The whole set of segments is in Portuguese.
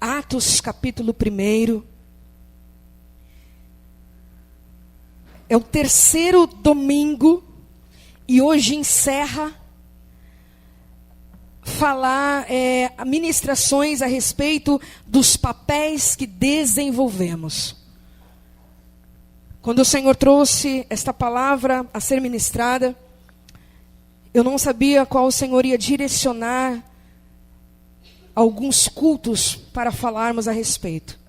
Atos capítulo 1. É o terceiro domingo e hoje encerra falar ministrações a respeito dos papéis que desenvolvemos. Quando o Senhor trouxe esta palavra a ser ministrada, eu não sabia qual o Senhor ia direcionar alguns cultos para falarmos a respeito.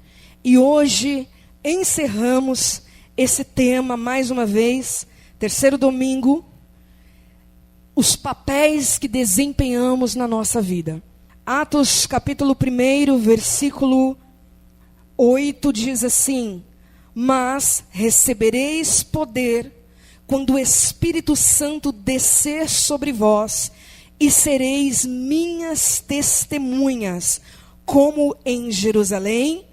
E hoje encerramos esse tema mais uma vez, terceiro domingo, os papéis que desempenhamos na nossa vida. Atos capítulo 1, versículo 8 diz assim: mas recebereis poder quando o Espírito Santo descer sobre vós, e sereis minhas testemunhas, como em Jerusalém,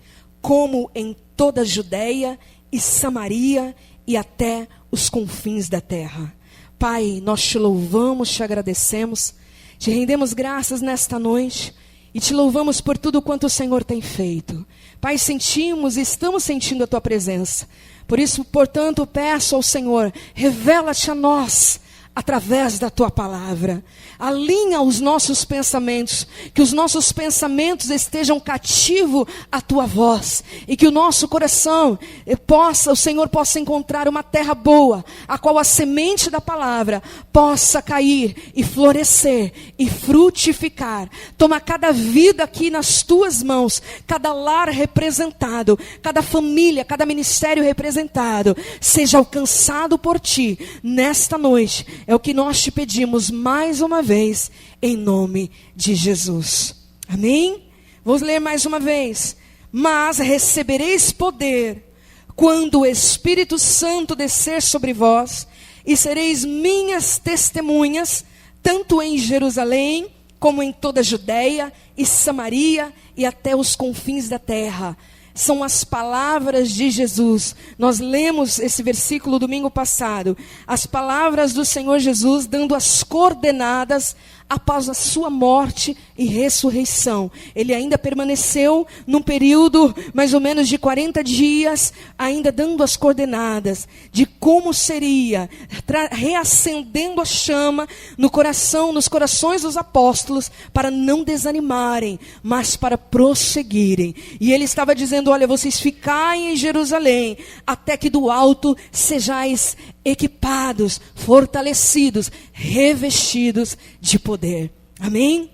como em toda a Judeia e Samaria e até os confins da terra. Pai, nós te louvamos, te agradecemos, te rendemos graças nesta noite e te louvamos por tudo quanto o Senhor tem feito. Pai, sentimos e estamos sentindo a tua presença. Por isso, portanto, peço ao Senhor, revela-te a nós através da tua palavra. Alinha os nossos pensamentos, que os nossos pensamentos estejam cativos à tua voz, e que o nosso coração o Senhor possa encontrar uma terra boa, a qual a semente da palavra possa cair e florescer e frutificar. Toma cada vida aqui nas tuas mãos, cada lar representado, cada família, cada ministério representado, seja alcançado por ti nesta noite. É o que nós te pedimos mais uma vez, em nome de Jesus. Amém? Vamos ler mais uma vez. Mas recebereis poder quando o Espírito Santo descer sobre vós, e sereis minhas testemunhas, tanto em Jerusalém, como em toda a Judeia e Samaria e até os confins da terra. São as palavras de Jesus. Nós lemos esse versículo domingo passado. As palavras do Senhor Jesus dando as coordenadas após a sua morte e ressurreição. Ele ainda permaneceu num período mais ou menos de 40 dias, ainda dando as coordenadas de como seria, reacendendo a chama nos corações dos apóstolos, para não desanimarem, mas para prosseguirem. E ele estava dizendo: olha, vocês ficaem em Jerusalém, até que do alto sejais equipados, fortalecidos, revestidos de poder. Amém?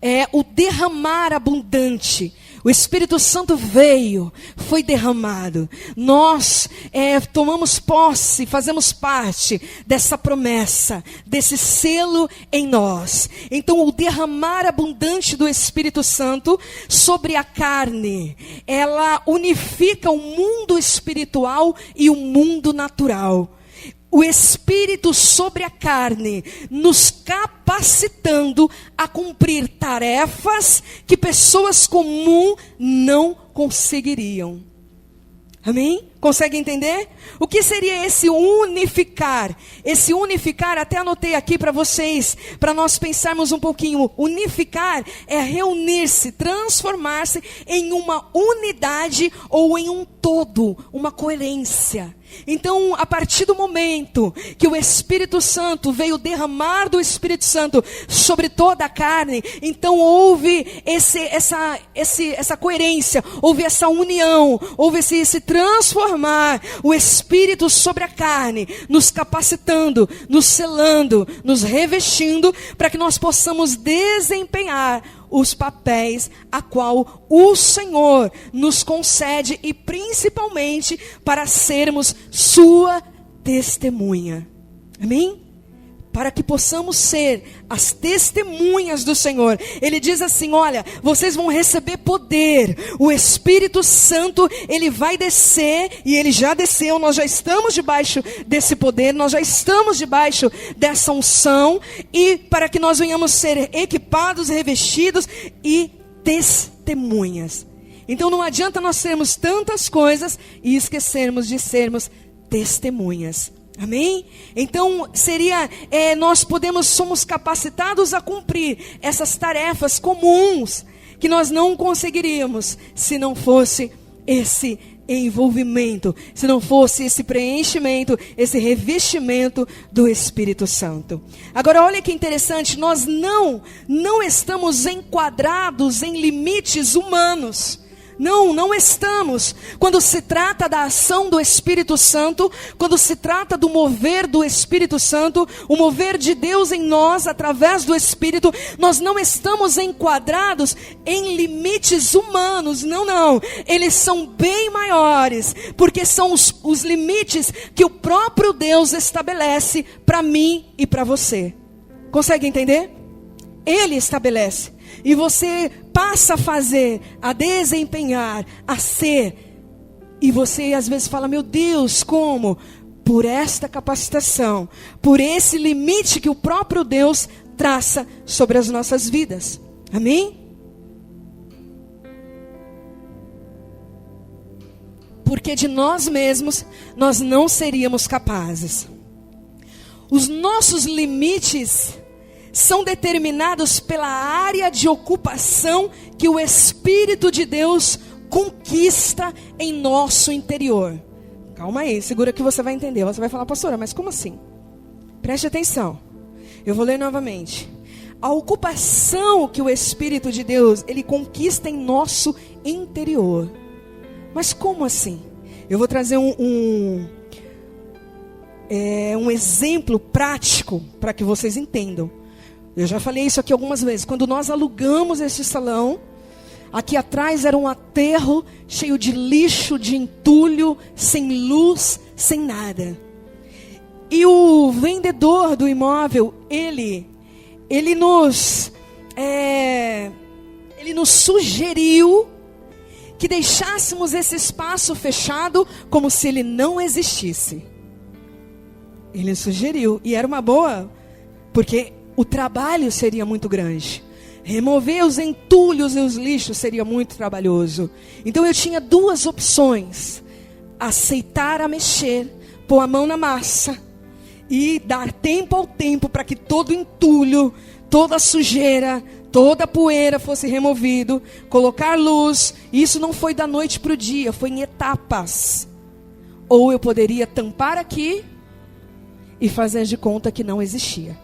É o derramar abundante. O Espírito Santo veio, foi derramado. Nós tomamos posse, fazemos parte dessa promessa, desse selo em nós. Então, o derramar abundante do Espírito Santo sobre a carne, ela unifica o mundo espiritual e o mundo natural. O Espírito sobre a carne, nos capacitando a cumprir tarefas que pessoas comuns não conseguiriam. Amém? Consegue entender? O que seria esse unificar? Esse unificar, até anotei aqui para vocês, para nós pensarmos um pouquinho. Unificar é reunir-se, transformar-se em uma unidade ou em um todo, uma coerência. Então, a partir do momento que o Espírito Santo veio derramar do Espírito Santo sobre toda a carne, então houve essa coerência, houve essa união, houve esse transformar o Espírito sobre a carne, nos capacitando, nos selando, nos revestindo, para que nós possamos desempenhar os papéis a qual o Senhor nos concede, e principalmente para sermos sua testemunha. Amém? Para que possamos ser as testemunhas do Senhor. Ele diz assim: olha, vocês vão receber poder. O Espírito Santo, ele vai descer, e ele já desceu. Nós já estamos debaixo desse poder, nós já estamos debaixo dessa unção, e para que nós venhamos ser equipados, revestidos e testemunhas. Então não adianta nós termos tantas coisas e esquecermos de sermos testemunhas. Amém? Então somos capacitados a cumprir essas tarefas comuns que nós não conseguiríamos se não fosse esse envolvimento, se não fosse esse preenchimento, esse revestimento do Espírito Santo. Agora olha que interessante, nós não estamos enquadrados em limites humanos. Não estamos. Quando se trata da ação do Espírito Santo, quando se trata do mover do Espírito Santo, o mover de Deus em nós através do Espírito, nós não estamos enquadrados em limites humanos. Não. Eles são bem maiores, porque são os limites que o próprio Deus estabelece para mim e para você. Consegue entender? Ele estabelece. E você passa a fazer, a desempenhar, a ser. E você às vezes fala, meu Deus, como? Por esta capacitação, por esse limite que o próprio Deus traça sobre as nossas vidas. Amém? Porque de nós mesmos, nós não seríamos capazes. Os nossos limites são determinados pela área de ocupação que o Espírito de Deus conquista em nosso interior. Calma aí, segura que você vai entender. Você vai falar, pastora, mas como assim? Preste atenção. Eu vou ler novamente. A ocupação que o Espírito de Deus, ele conquista em nosso interior. Mas como assim? Eu vou trazer um exemplo prático para que vocês entendam. Eu já falei isso aqui algumas vezes. Quando nós alugamos esse salão, aqui atrás era um aterro cheio de lixo, de entulho, sem luz, sem nada. E o vendedor do imóvel, ele nos sugeriu que deixássemos esse espaço fechado como se ele não existisse. Ele sugeriu, e era uma boa, porque o trabalho seria muito grande. Remover os entulhos e os lixos seria muito trabalhoso. Então eu tinha duas opções: aceitar a mexer, pôr a mão na massa e dar tempo ao tempo para que todo entulho, toda sujeira, toda poeira fosse removido, colocar luz. Isso não foi da noite para o dia, foi em etapas. Ou eu poderia tampar aqui e fazer de conta que não existia.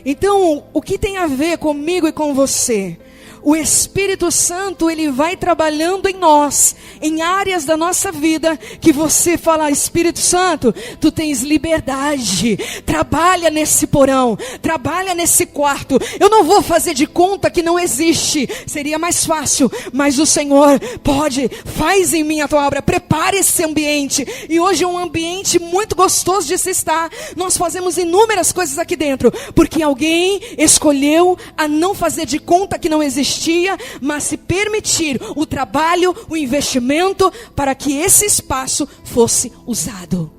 Então, o que tem a ver comigo e com você? O Espírito Santo, ele vai trabalhando em nós, em áreas da nossa vida, que você fala, Espírito Santo, tu tens liberdade, trabalha nesse porão, trabalha nesse quarto. Eu não vou fazer de conta que não existe, seria mais fácil, mas o Senhor pode, faz em mim a tua obra, prepare esse ambiente. E hoje é um ambiente muito gostoso de se estar. Nós fazemos inúmeras coisas aqui dentro, porque alguém escolheu a não fazer de conta que não existe, mas se permitir o trabalho, o investimento, para que esse espaço fosse usado.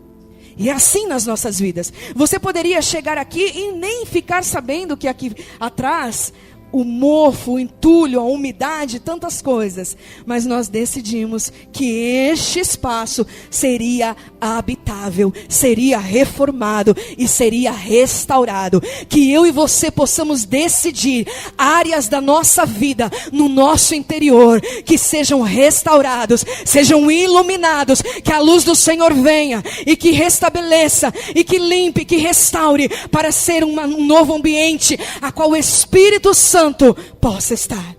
E é assim nas nossas vidas. Você poderia chegar aqui e nem ficar sabendo que aqui atrás o mofo, o entulho, a umidade, tantas coisas. Mas nós decidimos que este espaço seria habitável, seria reformado e seria restaurado. Que eu e você possamos decidir áreas da nossa vida, no nosso interior, que sejam restaurados, sejam iluminados, que a luz do Senhor venha e que restabeleça, e que limpe, que restaure, para ser um novo ambiente, a qual o Espírito Santo possa estar.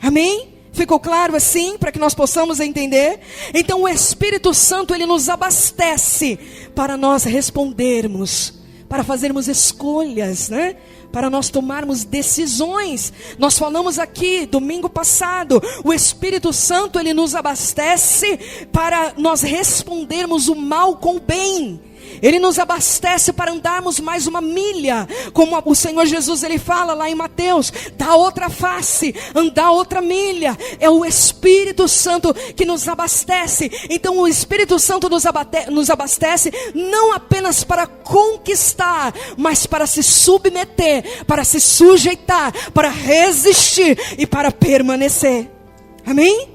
Amém? Ficou claro assim, para que nós possamos entender? Então o Espírito Santo, ele nos abastece para nós respondermos, para fazermos escolhas, né? Para nós tomarmos decisões. Nós falamos aqui domingo passado, o Espírito Santo, ele nos abastece para nós respondermos o mal com o bem. Ele nos abastece para andarmos mais uma milha, como o Senhor Jesus, ele fala lá em Mateus, dá outra face, andar outra milha. É o Espírito Santo que nos abastece. Então o Espírito Santo nos abastece não apenas para conquistar, mas para se submeter, para se sujeitar, para resistir e para permanecer. Amém?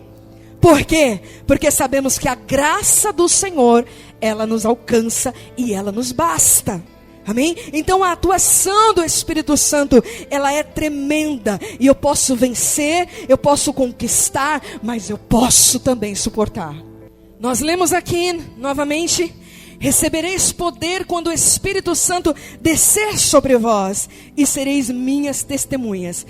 Por quê? Porque sabemos que a graça do Senhor, ela nos alcança e ela nos basta. Amém? Então a atuação do Espírito Santo, ela é tremenda. E eu posso vencer, eu posso conquistar, mas eu posso também suportar. Nós lemos aqui, novamente: recebereis poder quando o Espírito Santo descer sobre vós, e sereis minhas testemunhas.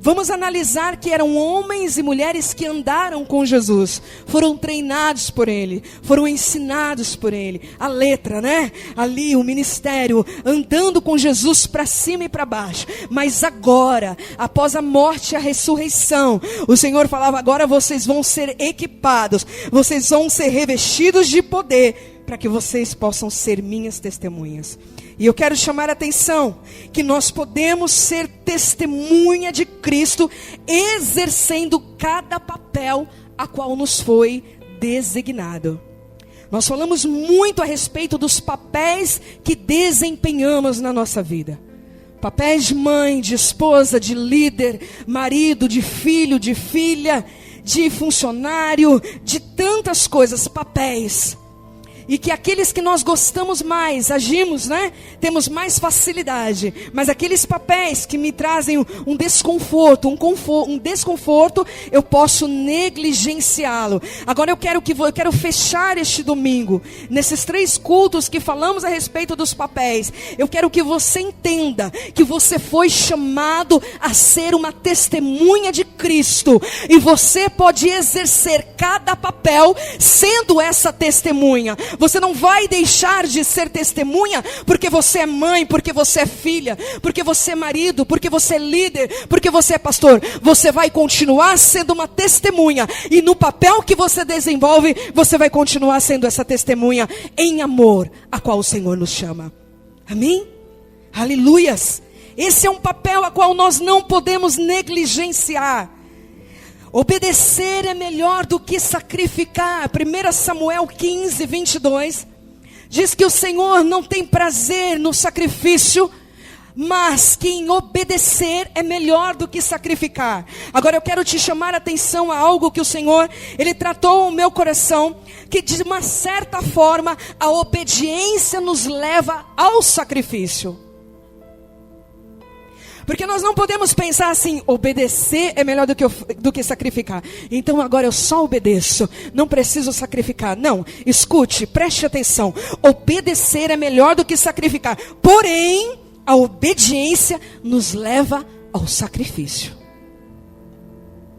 Vamos analisar que eram homens e mulheres que andaram com Jesus, foram treinados por Ele, foram ensinados por Ele, a letra, né? Ali o ministério, andando com Jesus para cima e para baixo. Mas agora, após a morte e a ressurreição, o Senhor falava: agora vocês vão ser equipados, vocês vão ser revestidos de poder, para que vocês possam ser minhas testemunhas. E eu quero chamar a atenção que nós podemos ser testemunha de Cristo, exercendo cada papel a qual nos foi designado. Nós falamos muito a respeito dos papéis que desempenhamos na nossa vida. Papéis de mãe, de esposa, de líder, marido, de filho, de filha, de funcionário, de tantas coisas, papéis. E que aqueles que nós gostamos mais, agimos, né? Temos mais facilidade. Mas aqueles papéis que me trazem um desconforto, um desconforto, eu posso negligenciá-lo. Agora eu quero fechar este domingo, nesses 3 cultos que falamos a respeito dos papéis. Eu quero que você entenda que você foi chamado a ser uma testemunha de Cristo. E você pode exercer cada papel sendo essa testemunha. Você não vai deixar de ser testemunha porque você é mãe, porque você é filha, porque você é marido, porque você é líder, porque você é pastor. Você vai continuar sendo uma testemunha. E no papel que você desenvolve, você vai continuar sendo essa testemunha em amor, a qual o Senhor nos chama. Amém? Aleluias! Esse é um papel a qual nós não podemos negligenciar. Obedecer é melhor do que sacrificar. 1 Samuel 15, 22 diz que o Senhor não tem prazer no sacrifício, mas que em obedecer é melhor do que sacrificar. Agora eu quero te chamar a atenção a algo que o Senhor, Ele tratou o meu coração, que de uma certa forma a obediência nos leva ao sacrifício. Porque nós não podemos pensar assim: obedecer é melhor do que sacrificar. Então agora eu só obedeço, não preciso sacrificar. Não, escute, preste atenção. Obedecer é melhor do que sacrificar. Porém, a obediência nos leva ao sacrifício.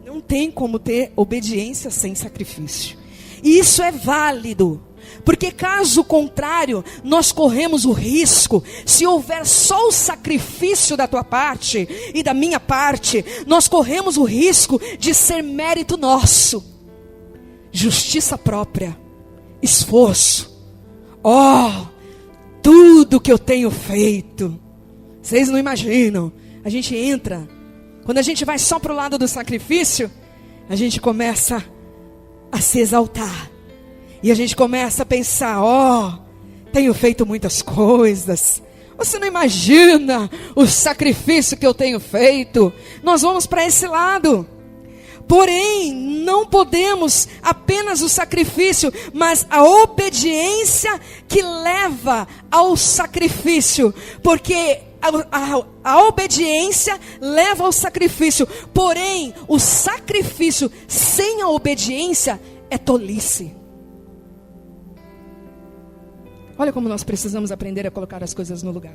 Não tem como ter obediência sem sacrifício. E isso é válido. Porque caso contrário, nós corremos o risco, se houver só o sacrifício da tua parte e da minha parte, nós corremos o risco de ser mérito nosso, justiça própria, esforço. Tudo que eu tenho feito. Vocês não imaginam, a gente entra, quando a gente vai só para o lado do sacrifício, a gente começa a se exaltar. E a gente começa a pensar: tenho feito muitas coisas. Você não imagina o sacrifício que eu tenho feito. Nós vamos para esse lado. Porém, não podemos apenas o sacrifício, mas a obediência que leva ao sacrifício. Porque a obediência leva ao sacrifício. Porém, o sacrifício sem a obediência é tolice. Olha como nós precisamos aprender a colocar as coisas no lugar.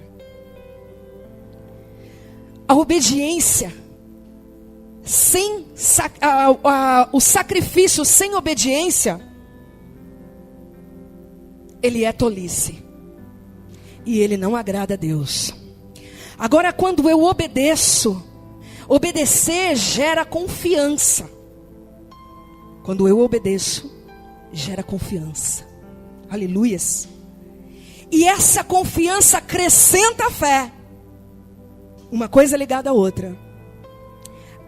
A obediência sem o sacrifício sem obediência, ele é tolice. E ele não agrada a Deus. Agora, quando eu obedeço, obedecer gera confiança. Quando eu obedeço, gera confiança. Aleluias. E essa confiança acrescenta a fé. Uma coisa ligada à outra.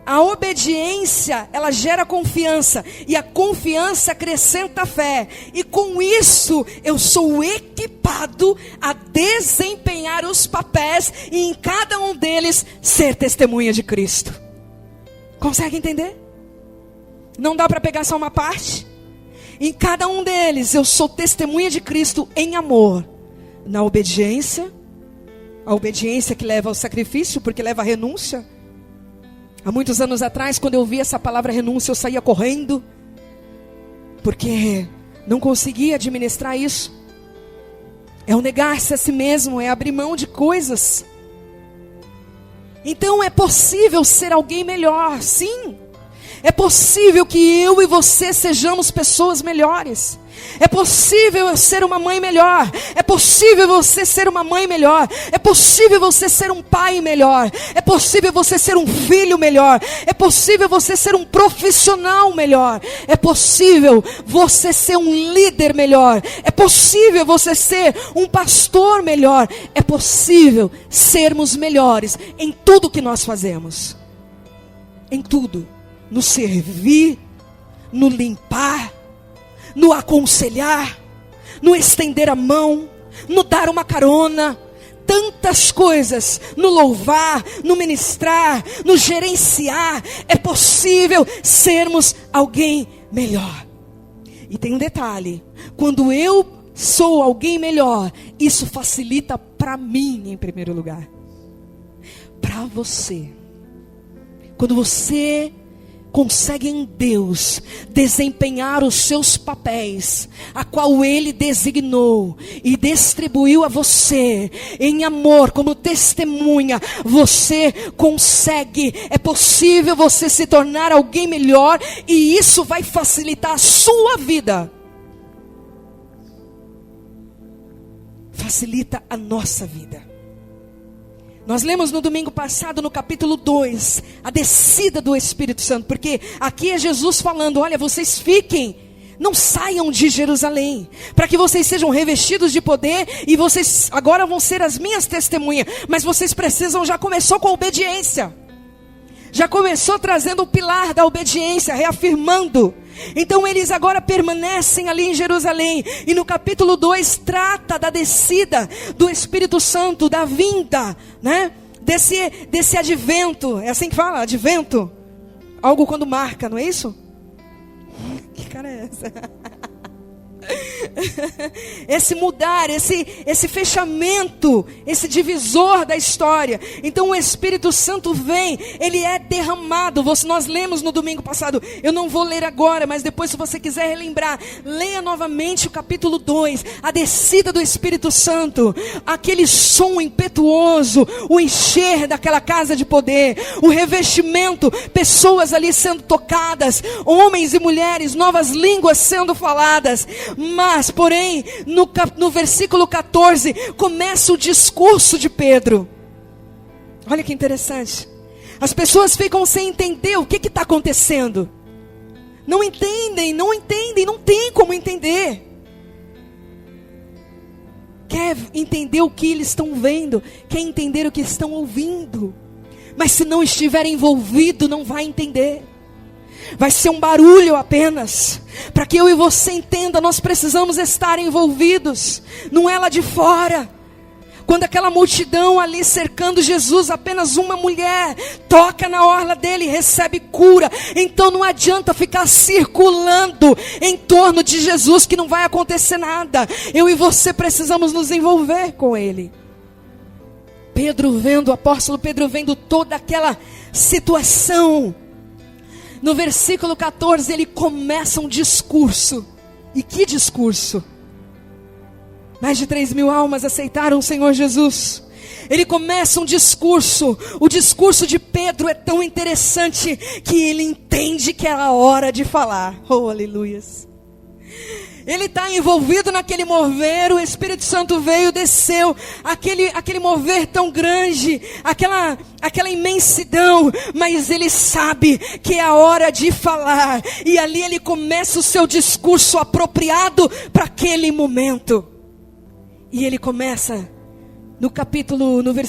A obediência, ela gera confiança. E a confiança acrescenta a fé. E com isso, eu sou equipado a desempenhar os papéis. E em cada um deles, ser testemunha de Cristo. Consegue entender? Não dá para pegar só uma parte. Em cada um deles, eu sou testemunha de Cristo em amor. Na obediência A obediência que leva ao sacrifício, porque leva à renúncia. Há muitos anos atrás, quando eu ouvi essa palavra renúncia, eu saía correndo, porque não conseguia administrar isso. É o negar-se a si mesmo, é abrir mão de coisas. Então é possível ser alguém melhor, sim. É possível que eu e você sejamos pessoas melhores. É possível eu ser uma mãe melhor. É possível você ser uma mãe melhor. É possível você ser um pai melhor. É possível você ser um filho melhor. É possível você ser um profissional melhor. É possível você ser um líder melhor. É possível você ser um pastor melhor. É possível sermos melhores em tudo que nós fazemos. Em tudo. No servir, no limpar, no aconselhar, no estender a mão, no dar uma carona, tantas coisas, no louvar, no ministrar, no gerenciar. É possível sermos alguém melhor. E tem um detalhe: quando eu sou alguém melhor, isso facilita para mim em primeiro lugar, para você. Quando você consegue em Deus desempenhar os seus papéis, a qual Ele designou e distribuiu a você em amor, como testemunha, você consegue, é possível você se tornar alguém melhor, e isso vai facilitar a sua vida. Facilita a nossa vida. Nós lemos no domingo passado, no capítulo 2, a descida do Espírito Santo, porque aqui é Jesus falando: olha, vocês fiquem, não saiam de Jerusalém, para que vocês sejam revestidos de poder, e vocês agora vão ser as minhas testemunhas, mas vocês precisam, já começou com a obediência, já começou trazendo o pilar da obediência, reafirmando. Então eles agora permanecem ali em Jerusalém. E no capítulo 2 trata da descida do Espírito Santo, da vinda, né? Desse advento. É assim que fala? Advento? Algo quando marca, não é isso? Que cara é essa? Esse mudar, esse fechamento, esse divisor da história. Então o Espírito Santo vem, ele é derramado. Nós lemos no domingo passado, eu não vou ler agora, mas depois, se você quiser relembrar, leia novamente o capítulo 2, a descida do Espírito Santo, aquele som impetuoso, o encher daquela casa de poder, o revestimento, pessoas ali sendo tocadas, homens e mulheres, novas línguas sendo faladas. Mas, porém, no versículo 14, começa o discurso de Pedro. Olha que interessante. As pessoas ficam sem entender o que está acontecendo. Não entendem, não tem como entender. Quer entender o que eles estão vendo, quer entender o que estão ouvindo. Mas se não estiver envolvido, não vai entender. Vai ser um barulho apenas. Para que eu e você entenda, nós precisamos estar envolvidos. Não é lá de fora. Quando aquela multidão ali cercando Jesus, apenas uma mulher toca na orla dele e recebe cura. Então não adianta ficar circulando em torno de Jesus, que não vai acontecer nada. Eu e você precisamos nos envolver com ele. O apóstolo Pedro vendo toda aquela situação, no versículo 14 ele começa um discurso. E que discurso? Mais de 3.000 almas aceitaram o Senhor Jesus. Ele começa um discurso. O discurso de Pedro é tão interessante que ele entende que é a hora de falar. Oh, aleluias. Ele está envolvido naquele mover, o Espírito Santo veio, desceu, aquele mover tão grande, aquela imensidão, mas ele sabe que é a hora de falar, e ali ele começa o seu discurso apropriado para aquele momento, e ele começa,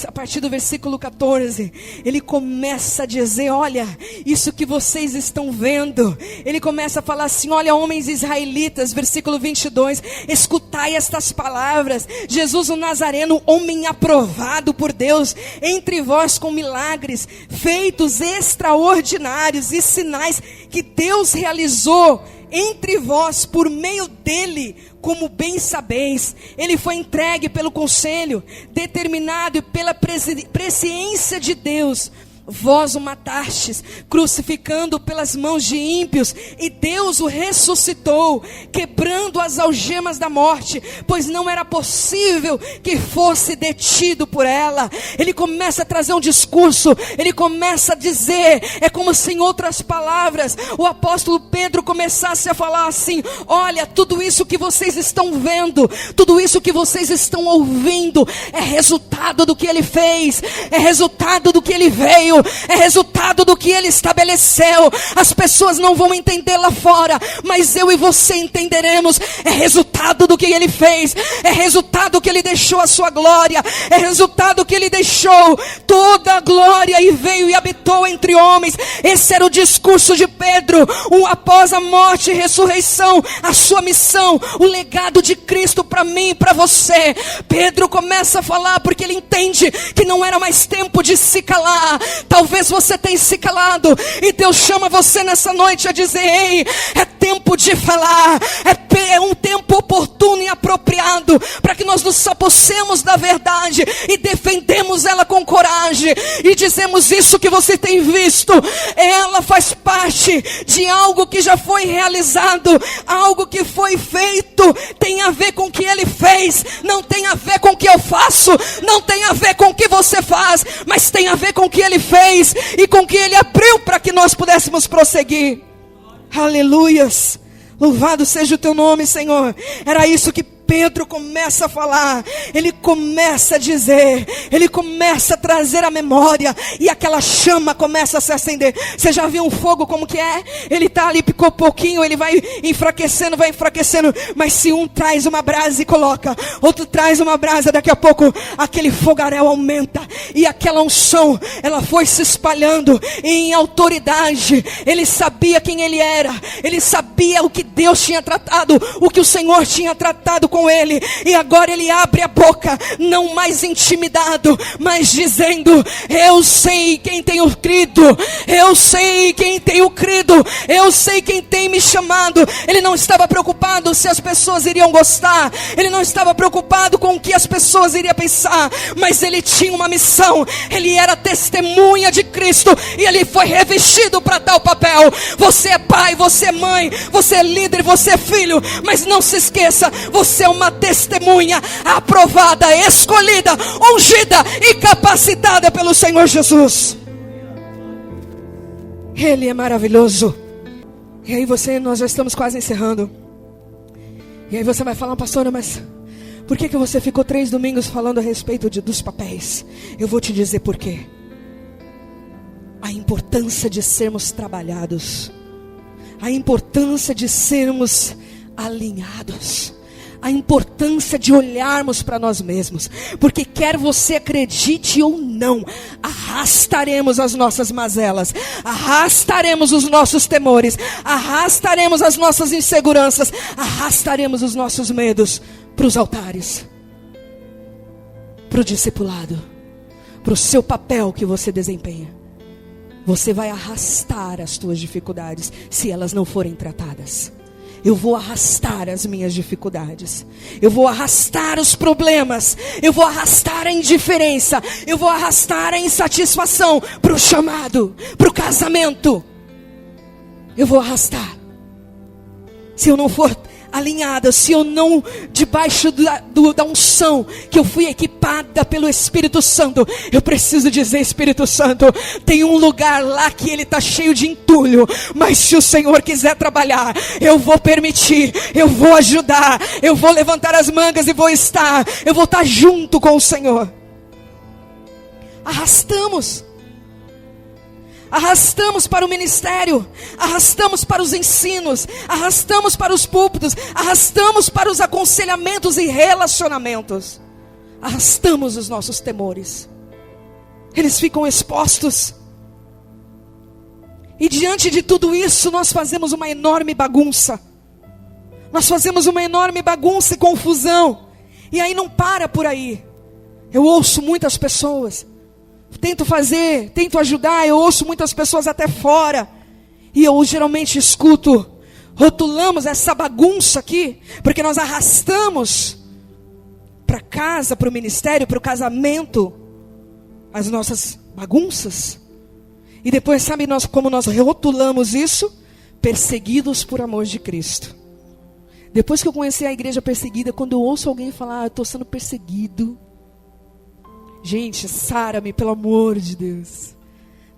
a partir do versículo 14, ele começa a dizer: olha, isso que vocês estão vendo. Ele começa a falar assim: olha, homens israelitas, versículo 22, escutai estas palavras. Jesus o Nazareno, homem aprovado por Deus, entre vós com milagres, feitos extraordinários e sinais que Deus realizou entre vós por meio dele, Como bem sabeis, ele foi entregue pelo conselho, determinado e pela presciência de Deus. Vós o matastes, crucificando pelas mãos de ímpios, e Deus o ressuscitou, quebrando as algemas da morte, pois não era possível que fosse detido por ela. Ele começa a trazer um discurso, ele começa a dizer, é como se em outras palavras, o apóstolo Pedro começasse a falar assim: olha, tudo isso que vocês estão vendo, tudo isso que vocês estão ouvindo, é resultado do que ele fez, é resultado do que ele veio, é resultado do que ele estabeleceu. As pessoas não vão entender lá fora, mas eu e você entenderemos. É resultado do que ele fez, é resultado que ele deixou a sua glória, é resultado que ele deixou toda a glória e veio e habitou entre homens. Esse era o discurso de Pedro, após a morte e ressurreição, a sua missão, o legado de Cristo para mim e para você. Pedro começa a falar porque ele entende que não era mais tempo de se calar. Talvez você tenha se calado, e Deus chama você nessa noite a dizer: ei, é tempo de falar, é um tempo oportuno e apropriado, para que nós nos apossemos da verdade, e defendemos ela com coragem, e dizemos: isso que você tem visto, ela faz parte de algo que já foi realizado, algo que foi feito, tem a ver com o que ele fez, não tem a ver com o que eu faço, não tem a ver com o que você faz, mas tem a ver com o que ele fez, e com que ele abriu para que nós pudéssemos prosseguir. Aleluias, louvado seja o teu nome, Senhor. Era isso que Pedro começa a falar, ele começa a dizer, ele começa a trazer a memória, e aquela chama começa a se acender. Você já viu um fogo como que é? Ele está ali, picou pouquinho, ele vai enfraquecendo, mas se um traz uma brasa e coloca, outro traz uma brasa, daqui a pouco aquele fogaréu aumenta, e aquela unção, ela foi se espalhando em autoridade. Ele sabia quem ele era, ele sabia o que Deus tinha tratado, o que o Senhor tinha tratado com ele, e agora ele abre a boca, não mais intimidado, mas dizendo: eu sei quem tenho crido, eu sei quem tenho crido, eu sei quem tem me chamado. Ele não estava preocupado se as pessoas iriam gostar, ele não estava preocupado com o que as pessoas iriam pensar, mas ele tinha uma missão, ele era testemunha de Cristo, e ele foi revestido para tal papel. Você é pai, você é mãe, você é líder, você é filho, mas não se esqueça, você é uma testemunha aprovada, escolhida, ungida e capacitada pelo Senhor Jesus. Ele é maravilhoso. E aí nós já estamos quase encerrando. E aí você vai falar: pastora, mas por que você ficou 3 domingos falando a respeito dos papéis? Eu vou te dizer por quê. A importância de sermos trabalhados, a importância de sermos alinhados, a importância de olharmos para nós mesmos, porque quer você acredite ou não, arrastaremos as nossas mazelas, arrastaremos os nossos temores, arrastaremos as nossas inseguranças, arrastaremos os nossos medos para os altares, para o discipulado, para o seu papel que você desempenha. Você vai arrastar as tuas dificuldades se elas não forem tratadas. Eu vou arrastar as minhas dificuldades, eu vou arrastar os problemas, eu vou arrastar a indiferença, eu vou arrastar a insatisfação para o chamado, para o casamento. Eu vou arrastar. Se eu não for alinhada, se eu não, debaixo da unção que eu fui equipada pelo Espírito Santo, eu preciso dizer: Espírito Santo, tem um lugar lá que ele está cheio de entulho, mas se o Senhor quiser trabalhar, eu vou permitir, eu vou ajudar, eu vou levantar as mangas e eu vou estar junto com o Senhor. Arrastamos para o ministério, arrastamos para os ensinos, arrastamos para os púlpitos, arrastamos para os aconselhamentos e relacionamentos, arrastamos os nossos temores, eles ficam expostos, e diante de tudo isso nós fazemos uma enorme bagunça, e confusão, e aí não para por aí. Eu ouço muitas pessoas, tento ajudar, eu ouço muitas pessoas até fora, e eu geralmente escuto: rotulamos essa bagunça aqui, porque nós arrastamos para casa, para o ministério, para o casamento, as nossas bagunças. E depois, sabe como nós rotulamos isso? Perseguidos por amor de Cristo. Depois que eu conheci a igreja perseguida, quando eu ouço alguém falar, eu estou sendo perseguido. Gente, sara-me, pelo amor de Deus.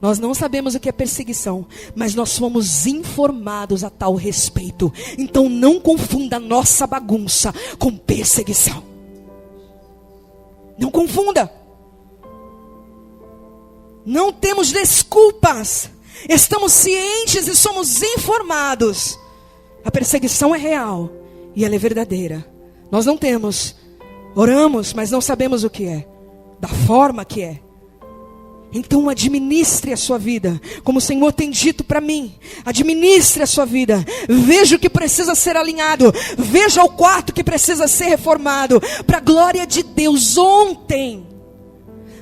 Nós não sabemos o que é perseguição, mas nós fomos informados a tal respeito. Então não confunda a nossa bagunça com perseguição. Não confunda. Não temos desculpas. Estamos cientes e somos informados. A perseguição é real e ela é verdadeira. Nós não temos. Oramos, mas não sabemos o que é. Da forma que é. Então administre a sua vida, como o Senhor tem dito para mim. Administre a sua vida. Veja o que precisa ser alinhado. Veja o quarto que precisa ser reformado. Para a glória de Deus. Ontem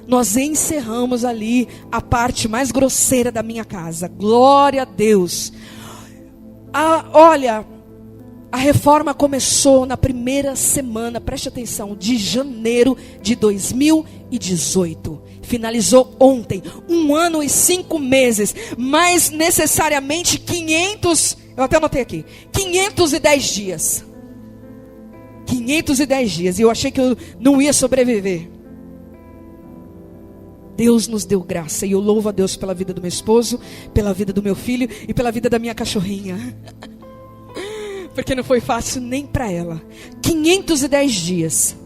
nós encerramos ali a parte mais grosseira da minha casa. Glória a Deus. Olha, a reforma começou na primeira semana, preste atenção, de janeiro de 2018. Finalizou ontem, 1 ano e 5 meses, mais necessariamente 500, eu até anotei aqui, 510 dias. 510 dias, e eu achei que eu não ia sobreviver. Deus nos deu graça, e eu louvo a Deus pela vida do meu esposo, pela vida do meu filho e pela vida da minha cachorrinha. Porque não foi fácil nem para ela. 510 dias.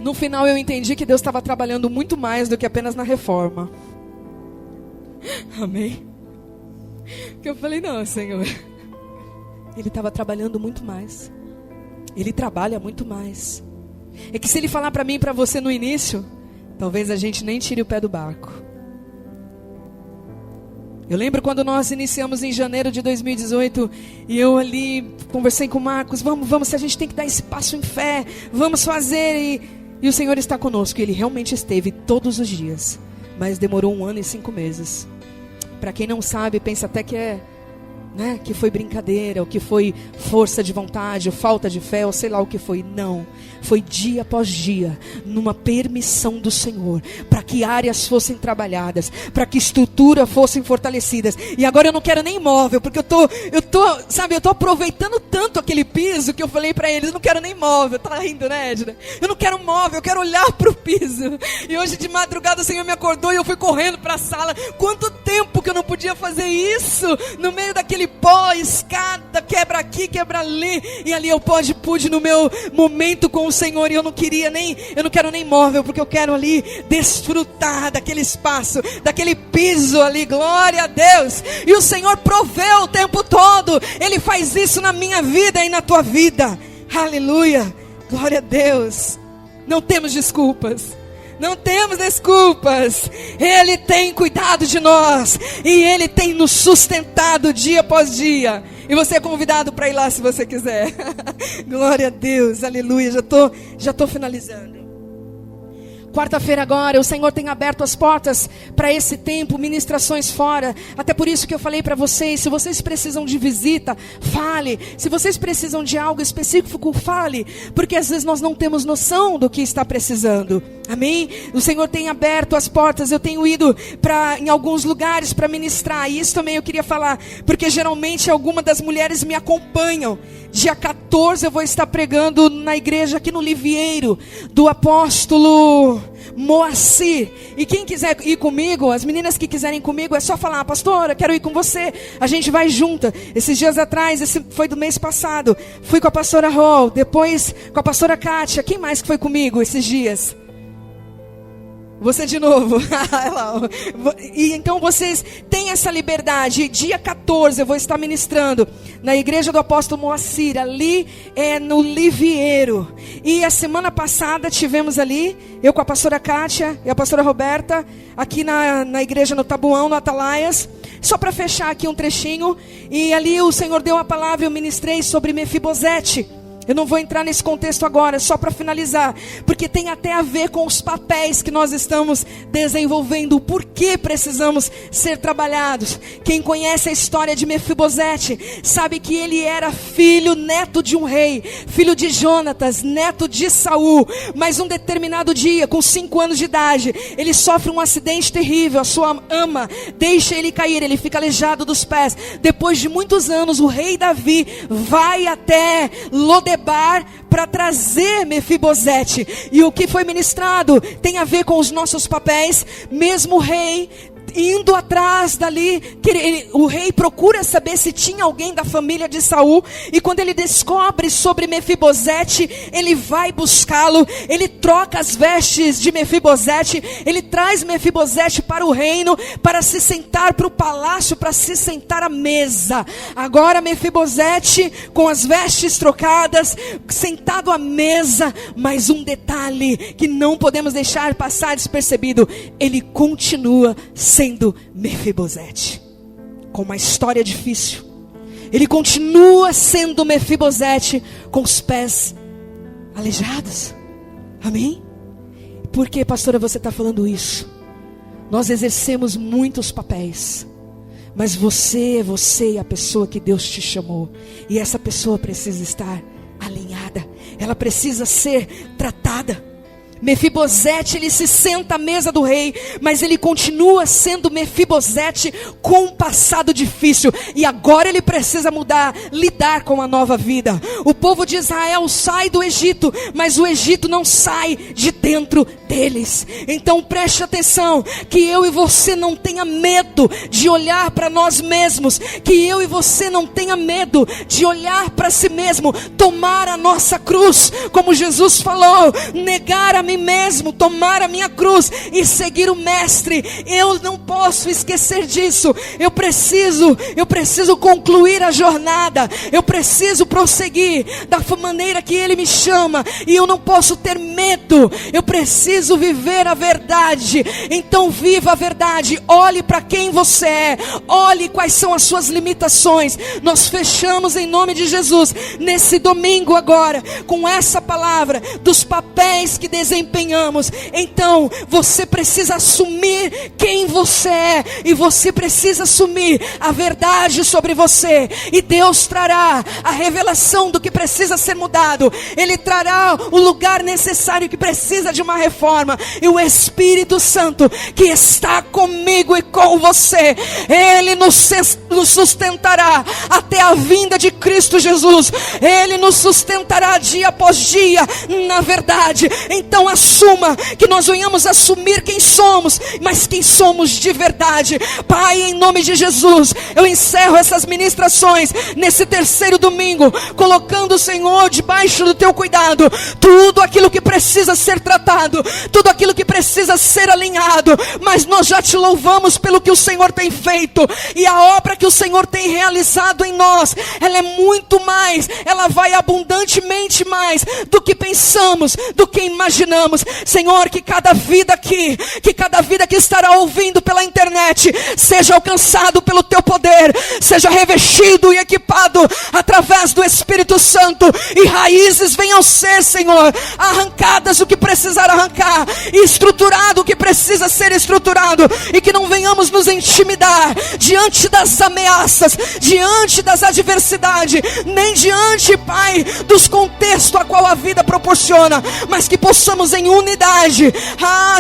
No final eu entendi que Deus estava trabalhando muito mais do que apenas na reforma. Amém? Porque eu falei, não, Senhor. Ele estava trabalhando muito mais. Ele trabalha muito mais. É que se Ele falar para mim e para você no início, talvez a gente nem tire o pé do barco. Eu lembro quando nós iniciamos em janeiro de 2018, e eu ali conversei com o Marcos, vamos, se a gente tem que dar esse passo em fé, vamos fazer, e o Senhor está conosco. Ele realmente esteve todos os dias, mas demorou 1 ano e 5 meses. Para quem não sabe, pensa até que que foi brincadeira, ou que foi força de vontade, ou falta de fé, ou sei lá o que foi. Não, foi dia após dia, numa permissão do Senhor, para que áreas fossem trabalhadas, para que estruturas fossem fortalecidas. E agora eu não quero nem móvel, porque eu tô aproveitando tanto aquele piso, que eu falei para eles, eu não quero nem móvel. Tá rindo, né, Edna? Eu não quero móvel, eu quero olhar para o piso. E hoje de madrugada o Senhor me acordou e eu fui correndo para a sala. Quanto tempo que eu não podia fazer isso, no meio daquele pó, escada, quebra aqui, quebra ali, e ali eu pude no meu momento com o Senhor, e eu não quero nem móvel, porque eu quero ali desfrutar daquele espaço, daquele piso ali. Glória a Deus. E o Senhor proveu o tempo todo. Ele faz isso na minha vida e na tua vida. Aleluia, glória a Deus. Não temos desculpas. Não temos desculpas. Ele tem cuidado de nós. E Ele tem nos sustentado dia após dia. E você é convidado para ir lá se você quiser. Glória a Deus, aleluia. Já tô finalizando. Quarta-feira agora, o Senhor tem aberto as portas para esse tempo, ministrações fora. Até por isso que eu falei para vocês, se vocês precisam de visita, fale. Se vocês precisam de algo específico, fale. Porque às vezes nós não temos noção do que está precisando. Amém? O Senhor tem aberto as portas. Eu tenho ido em alguns lugares para ministrar. E isso também eu queria falar, porque geralmente algumas das mulheres me acompanham. Dia 14 eu vou estar pregando na igreja aqui no Livieiro, do apóstolo Moacir. E quem quiser ir comigo, as meninas que quiserem ir comigo, é só falar: pastora, quero ir com você. A gente vai junta. Esses dias atrás, esse foi do mês passado, fui com a pastora Rol, depois com a pastora Kátia. Quem mais que foi comigo esses dias? Você de novo. E então vocês têm essa liberdade. Dia 14 eu vou estar ministrando na igreja do apóstolo Moacir, ali no Livieiro. E a semana passada tivemos ali, eu com a pastora Kátia e a pastora Roberta, aqui na igreja no Tabuão, no Atalaias. Só para fechar aqui um trechinho. E ali o Senhor deu a palavra e eu ministrei sobre Mefibosete. Eu não vou entrar nesse contexto agora, só para finalizar, porque tem até a ver com os papéis que nós estamos desenvolvendo, o porquê precisamos ser trabalhados. Quem conhece a história de Mefibosete, sabe que ele era filho, neto de um rei, filho de Jonatas, neto de Saul, mas um determinado dia, com 5 anos de idade, ele sofre um acidente terrível, a sua ama deixa ele cair, ele fica aleijado dos pés. Depois de muitos anos, o rei Davi vai até Lodebar para trazer Mefibosete. E o que foi ministrado tem a ver com os nossos papéis. Mesmo o rei indo atrás dali, o rei procura saber se tinha alguém da família de Saul, e quando ele descobre sobre Mefibosete, ele vai buscá-lo, ele troca as vestes de Mefibosete, ele traz Mefibosete para o reino, para se sentar para o palácio, para se sentar à mesa. Agora Mefibosete, com as vestes trocadas, sentado à mesa, mas um detalhe que não podemos deixar passar despercebido: ele continua sendo Mefibosete, com uma história difícil. Ele continua sendo Mefibosete, com os pés aleijados. Amém? Por que, pastora, você está falando isso? Nós exercemos muitos papéis, mas você é a pessoa que Deus te chamou, e essa pessoa precisa estar alinhada, ela precisa ser tratada. Mefibosete, ele se senta à mesa do rei, mas ele continua sendo Mefibosete com um passado difícil, e agora ele precisa mudar, lidar com a nova vida. O povo de Israel sai do Egito, mas o Egito não sai de dentro deles. Então preste atenção, que eu e você não tenha medo de olhar para nós mesmos, que eu e você não tenha medo de olhar para si mesmo, tomar a nossa cruz, como Jesus falou, negar a mim mesmo, tomar a minha cruz e seguir o mestre. Eu não posso esquecer disso. Eu preciso concluir a jornada, eu preciso prosseguir da maneira que ele me chama, e eu não posso ter medo, eu preciso viver a verdade. Então viva a verdade, olhe para quem você é, olhe quais são as suas limitações. Nós fechamos em nome de Jesus nesse domingo agora com essa palavra dos papéis que desempenhamos. Então você precisa assumir quem você é, e você precisa assumir a verdade sobre você, e Deus trará a revelação do que precisa ser mudado. Ele trará o lugar necessário que precisa de uma reforma, e o Espírito Santo que está comigo e com você, ele nos sustentará até a vinda de Cristo Jesus. Ele nos sustentará dia após dia na verdade. Então assuma, que nós venhamos assumir quem somos, mas quem somos de verdade. Pai, em nome de Jesus, eu encerro essas ministrações nesse terceiro domingo, colocando o Senhor debaixo do teu cuidado, tudo aquilo que precisa ser tratado, tudo aquilo que precisa ser alinhado. Mas nós já te louvamos pelo que o Senhor tem feito, e a obra que o Senhor tem realizado em nós, ela é muito mais, ela vai abundantemente mais do que pensamos, do que imaginamos. Senhor, que cada vida aqui, que cada vida que estará ouvindo pela internet, seja alcançado pelo teu poder, seja revestido e equipado através do Espírito Santo, e raízes venham ser, Senhor, arrancadas o que precisar arrancar, e estruturado o que precisa ser estruturado, e que não venhamos nos intimidar diante das ameaças, diante das adversidades, nem diante, Pai, dos contextos a qual a vida proporciona, mas que possamos em unidade,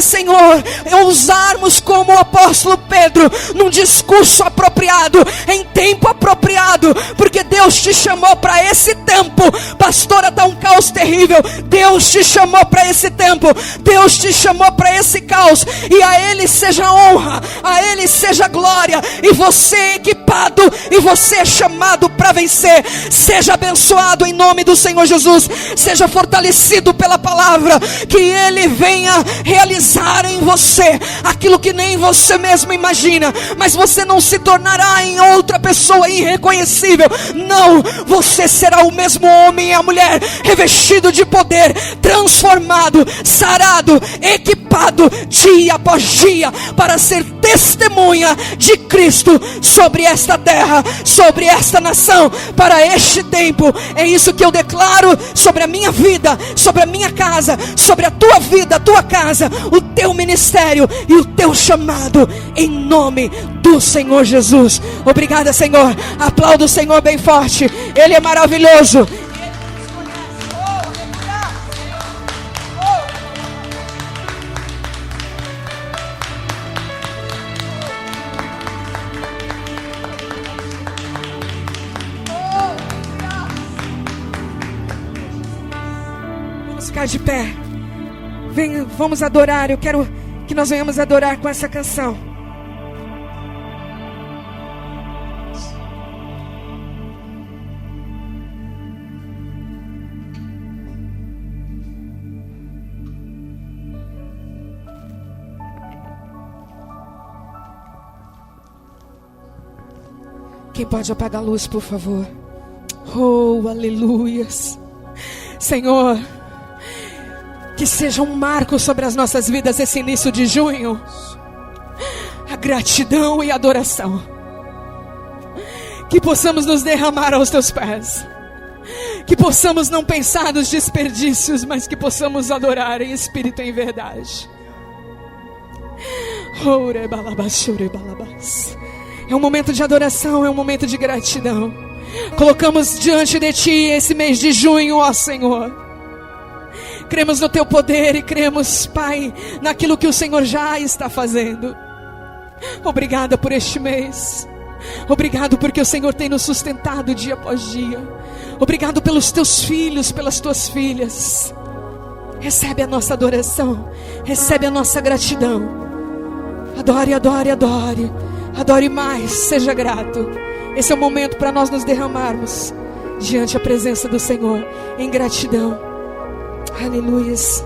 Senhor, usarmos como o apóstolo Pedro, num discurso apropriado, em tempo apropriado, porque Deus te chamou para esse tempo. Pastora, está um caos terrível. Deus te chamou para esse tempo, Deus te chamou para esse caos, e a Ele seja honra, a Ele seja glória, e você é equipado, e você é chamado para vencer. Seja abençoado em nome do Senhor Jesus, seja fortalecido pela palavra, que Ele venha realizar em você aquilo que nem você mesmo imagina, mas você não se tornará em outra pessoa irreconhecível. Não, não, você será o mesmo homem e a mulher, revestido de poder, transformado, sarado, equipado, dia após dia, para ser testemunha de Cristo sobre esta terra, sobre esta nação, para este tempo. É isso que eu declaro sobre a minha vida, sobre a minha casa, sobre a tua vida, a tua casa, o teu ministério e o teu chamado, em nome do Senhor Jesus. Obrigada, Senhor. Aplauda o Senhor bem forte. Ele é maravilhoso. Vamos ficar de pé. Vamos adorar. Eu quero que nós venhamos adorar com essa canção. Quem pode apagar a luz, por favor? Oh, aleluias. Senhor, que seja um marco sobre as nossas vidas esse início de junho. A gratidão e a adoração. Que possamos nos derramar aos teus pés. Que possamos não pensar nos desperdícios, mas que possamos adorar em espírito e em verdade. É um momento de adoração, é um momento de gratidão. Colocamos diante de Ti esse mês de junho, ó Senhor. Cremos no Teu poder e cremos, Pai, naquilo que o Senhor já está fazendo. Obrigada por este mês. Obrigado porque o Senhor tem nos sustentado dia após dia. Obrigado pelos Teus filhos, pelas Tuas filhas. Recebe a nossa adoração. Recebe a nossa gratidão. Adore, adore, adore. Adore mais, seja grato. Esse é o momento para nós nos derramarmos diante da presença do Senhor em gratidão. Aleluias.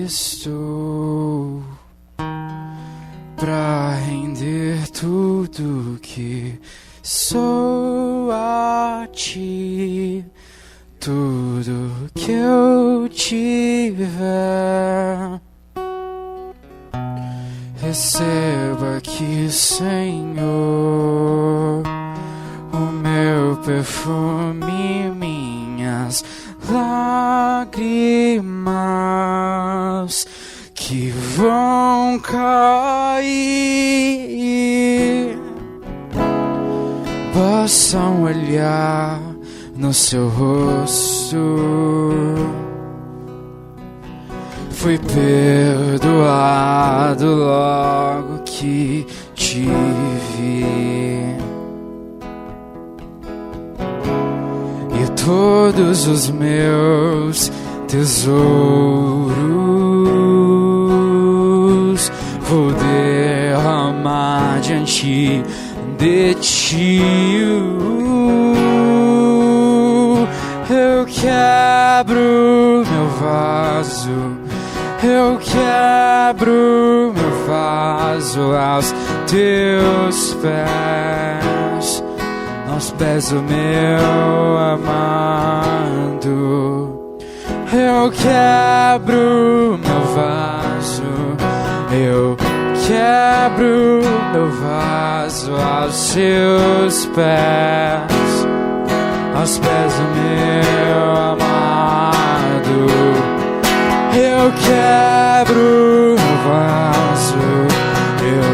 Estou pra render tudo que sou a Ti, tudo que eu tiver. Receba aqui, Senhor, o meu perfume, minhas lágrimas que vão cair. Basta um olhar no seu rosto. Fui perdoado logo que te vi. E todos os meus tesouros vou derramar diante de Ti. Eu quebro meu vaso, eu quebro meu vaso aos Teus pés, aos pés do meu amado. Eu quebro meu vaso, eu quebro meu vaso aos Seus pés, aos pés do meu amado. Eu quebro meu vaso, eu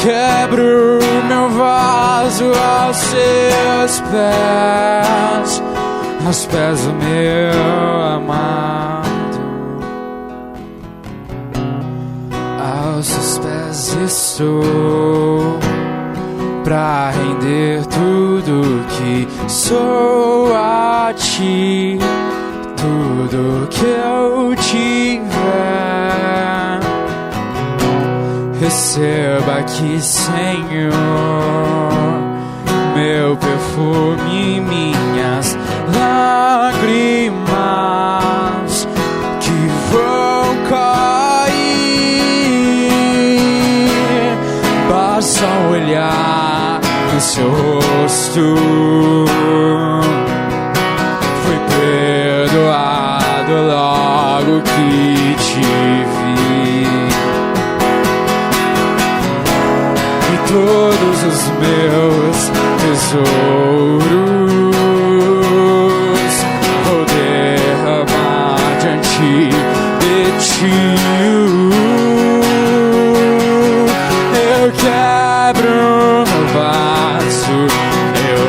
quebro meu vaso aos Seus pés, aos pés do meu amado. aos seus pés estou, pra render tudo que sou a ti, tudo que eu tiver. Receba aqui, Senhor, meu perfume, minhas lágrimas que vão cair. Basta olhar no seu rosto, fui perdoado logo que te vi. E todos os meus tesouros vou derramar diante de ti. Eu quebro meu vaso, eu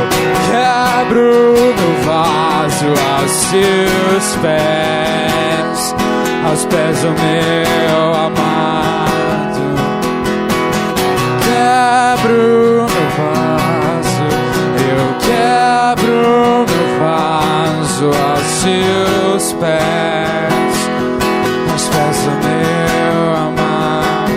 quebro meu vaso aos seus pés, aos pés do meu amado. Quebro meu vaso, eu quebro meu vaso aos seus pés, aos pés do meu amado.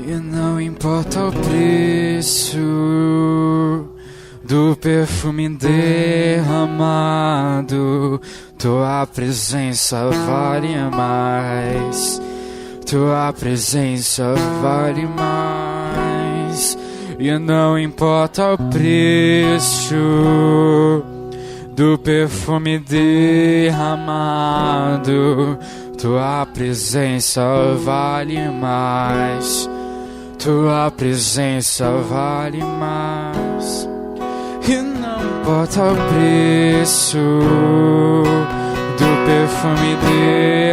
E não importa o preço do perfume derramado, tua presença vale mais, tua presença vale mais. E não importa o preço do perfume derramado, tua presença vale mais, tua presença vale mais. E não importa o preço do perfume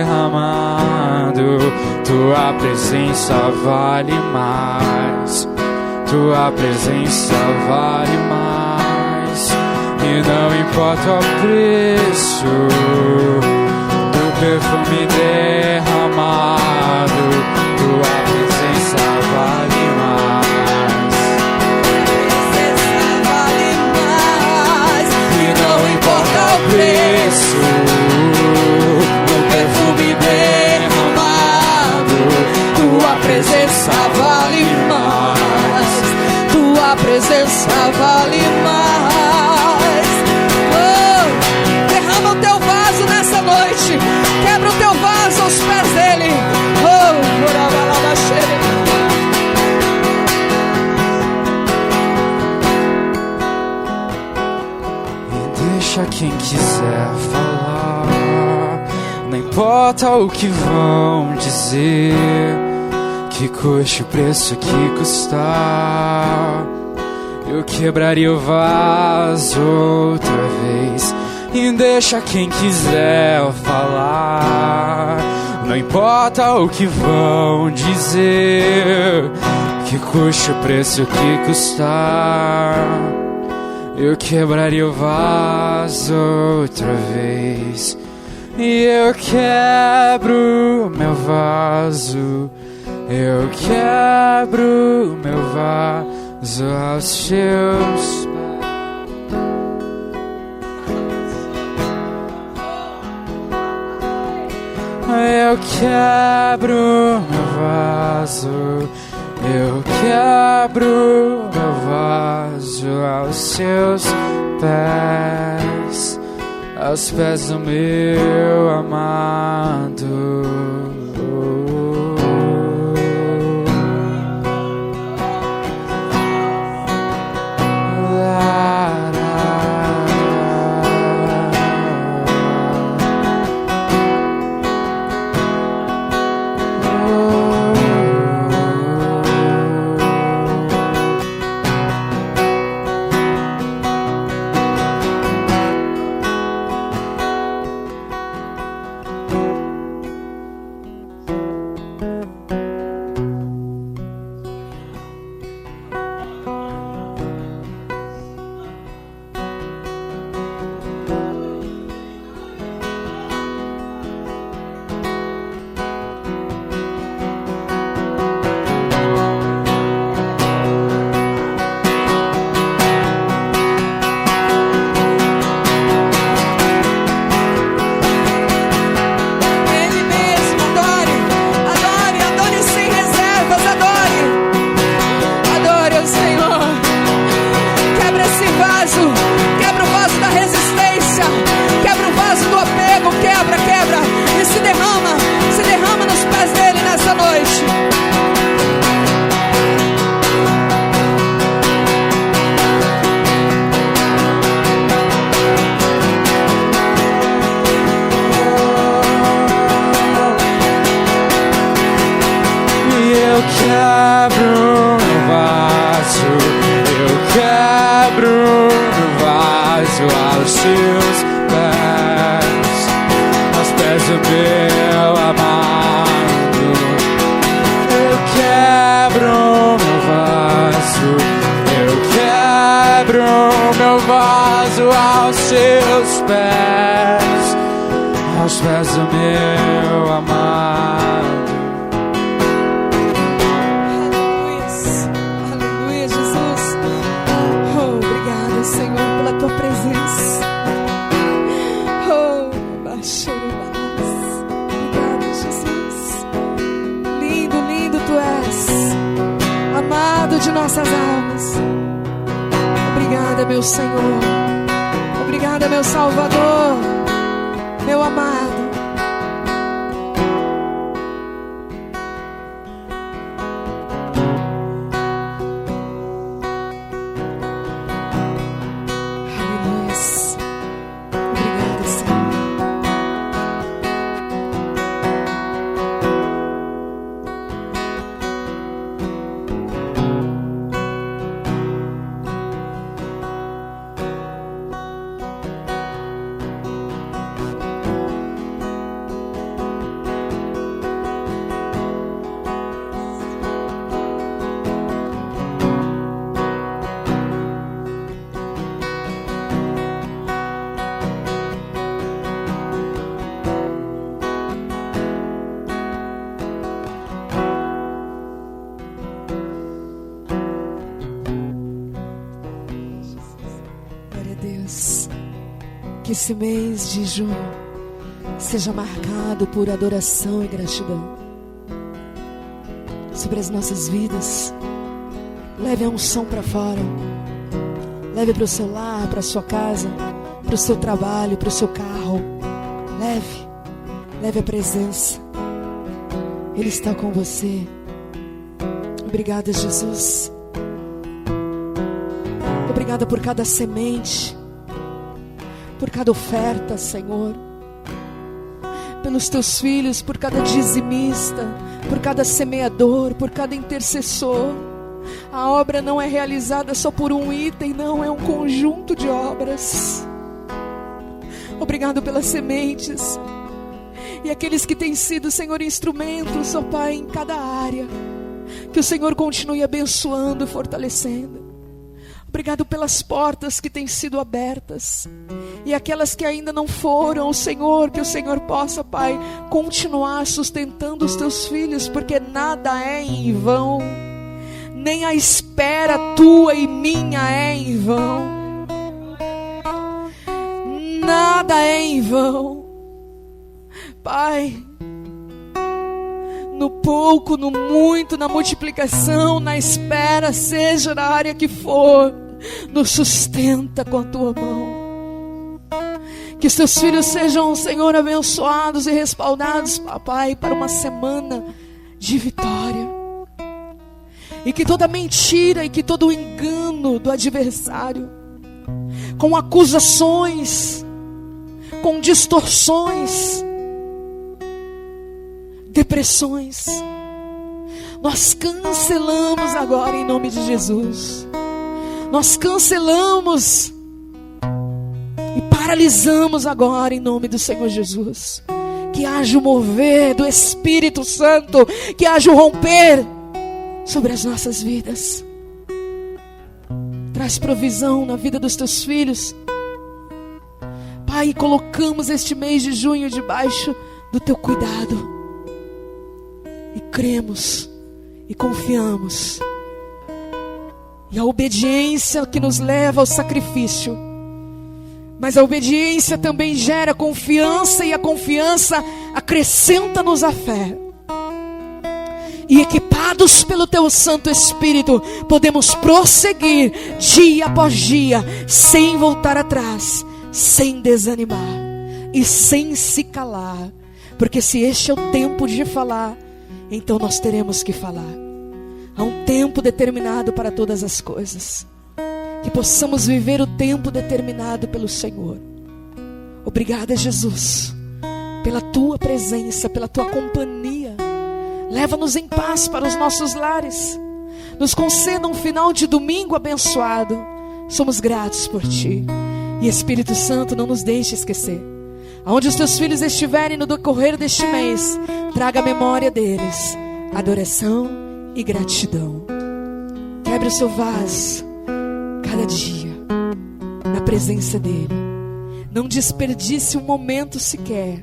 derramado, tua presença vale mais, tua presença vale mais. E não importa o preço do perfume derramado, tua presença vale mais. E não importa o preço do perfume derramado, tua presença vale mais, tua presença vale mais. Oh, derrama o teu vaso nessa noite, quebra o teu vaso aos pés dele. Oh, e deixa quem quiser falar, não importa o que vão dizer, que custe o preço que custar. Eu quebraria o vaso outra vez. E deixa quem quiser falar, não importa o que vão dizer, que custe o preço que custar. Eu quebraria o vaso outra vez. E eu quebro meu vaso, eu quebro meu vaso aos seus pés. Eu quebro meu vaso, eu quebro meu vaso aos seus pés, aos pés do meu amado. eu quebro no vaso, eu quebro no vaso aos seus pés, aos pés do meu amado. Eu quebro meu vaso, eu quebro meu vaso aos seus pés, aos pés do meu amado. Aleluia, Jesus. Oh, obrigada, Senhor, pela tua presença. Oh, obrigada, Jesus. Lindo, lindo tu és, amado de nossas almas. Obrigada, meu Senhor. Obrigada, meu Salvador, meu amado. Que esse mês de junho seja marcado por adoração e gratidão sobre as nossas vidas. Leve a unção para fora. Leve para o seu lar, para a sua casa, para o seu trabalho, para o seu carro. Leve a presença. Ele está com você. Obrigada, Jesus. Obrigada por cada semente, por cada oferta, Senhor, pelos teus filhos, por cada dizimista, por cada semeador, por cada intercessor. A obra não é realizada só por um item, não, é um conjunto de obras. Obrigado pelas sementes e aqueles que têm sido, Senhor, instrumentos, ó Pai, em cada área. Que o Senhor continue abençoando, fortalecendo. Obrigado pelas portas que têm sido abertas e aquelas que ainda não foram, Senhor, que o Senhor possa, Pai, continuar sustentando os teus filhos, porque nada é em vão, nem a espera tua e minha é em vão. Nada é em vão, Pai. No pouco, no muito, na multiplicação, na espera, seja na área que for, nos sustenta com a tua mão. Que os teus filhos sejam, Senhor, abençoados e respaldados, papai, para uma semana de vitória. E que toda mentira e que todo engano do adversário, com acusações, com distorções, depressões, nós cancelamos agora em nome de Jesus. Nós cancelamos e paralisamos agora em nome do Senhor Jesus. Que haja o mover do Espírito Santo, que haja o romper sobre as nossas vidas. Traz provisão na vida dos teus filhos, Pai. Colocamos este mês de junho debaixo do teu cuidado e cremos e confiamos. E a obediência que nos leva ao sacrifício, mas a obediência também gera confiança, e a confiança acrescenta-nos a fé. E equipados pelo teu Santo Espírito, podemos prosseguir dia após dia, sem voltar atrás, sem desanimar e sem se calar. Porque se este é o tempo de falar, então nós teremos que falar. Há um tempo determinado para todas as coisas. Que possamos viver o tempo determinado pelo Senhor. Obrigada, Jesus, pela tua presença, pela tua companhia. Leva-nos em paz para os nossos lares. Nos conceda um final de domingo abençoado. Somos gratos por Ti. E Espírito Santo, não nos deixe esquecer. Aonde os Teus filhos estiverem no decorrer deste mês, traga a memória deles adoração e gratidão. Quebre o seu vaso cada dia na presença dEle. Não desperdice um momento sequer,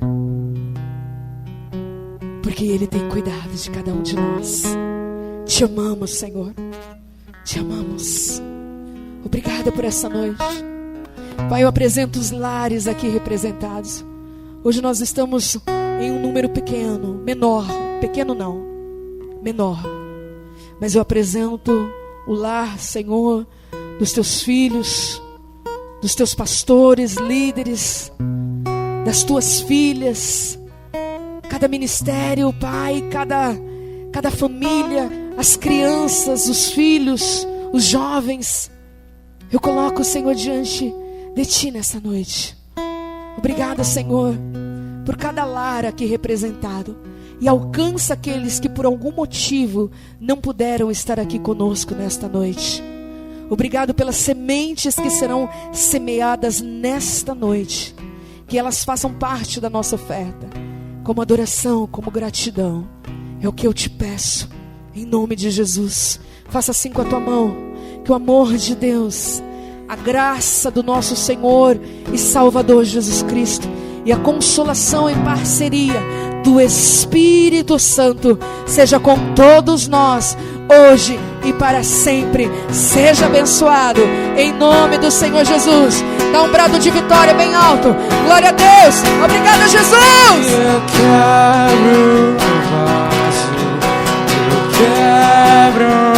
porque Ele tem cuidado de cada um de nós. Te amamos, Senhor. Te amamos. Obrigada por essa noite. Pai, eu apresento os lares aqui representados. Hoje nós estamos em um número pequeno, menor. Pequeno não, menor. Mas eu apresento o lar, Senhor, dos Teus filhos, dos Teus pastores, líderes, das Tuas filhas, cada ministério, Pai, cada família, as crianças, os filhos, os jovens. Eu coloco o Senhor diante de Ti nessa noite. Obrigada, Senhor, por cada lar aqui representado. E alcança aqueles que por algum motivo não puderam estar aqui conosco nesta noite. Obrigado pelas sementes que serão semeadas nesta noite. Que elas façam parte da nossa oferta, como adoração, como gratidão. É o que eu te peço, em nome de Jesus. Faça assim com a tua mão. Que o amor de Deus, a graça do nosso Senhor e Salvador Jesus Cristo e a consolação em parceria do Espírito Santo seja com todos nós, hoje e para sempre. Seja abençoado, em nome do Senhor Jesus. Dá um brado de vitória bem alto. Glória a Deus. Obrigado, Jesus. Eu quebro o vaso, eu quebro